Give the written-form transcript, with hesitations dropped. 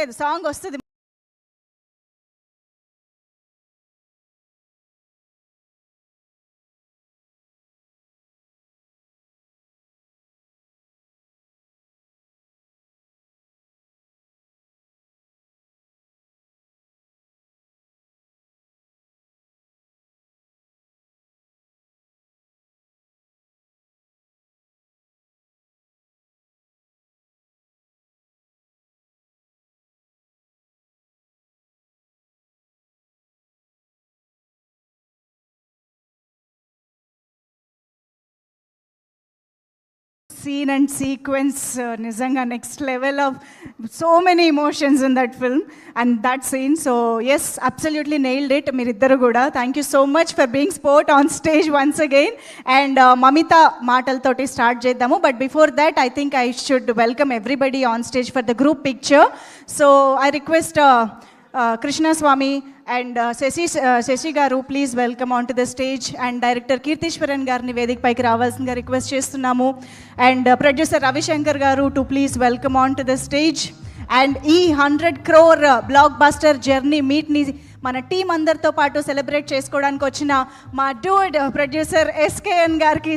లేదు, సాంగ్ వస్తుంది. Scene and sequence, nizanga next level of so many emotions in that film and that scene. So yes, absolutely nailed it meeriddaru kuda. Thank you so much for being sport on stage once again. And Mamita maataltoti start chedamu, but before that I think I should welcome everybody on stage for the group picture. So I request Krishna Swami and Shashi garu, please welcome onto the stage, and director Kirtishwaran garni vedik paiki ravalsinga request chestunnamo, and producer Ravi Shankar garu to please welcome onto the stage. And ee 100 crore blockbuster journey meet ni మన team అందరితో పాటు celebrate చేసుకోవడానికి వచ్చిన మా Dude producer SKN గారికి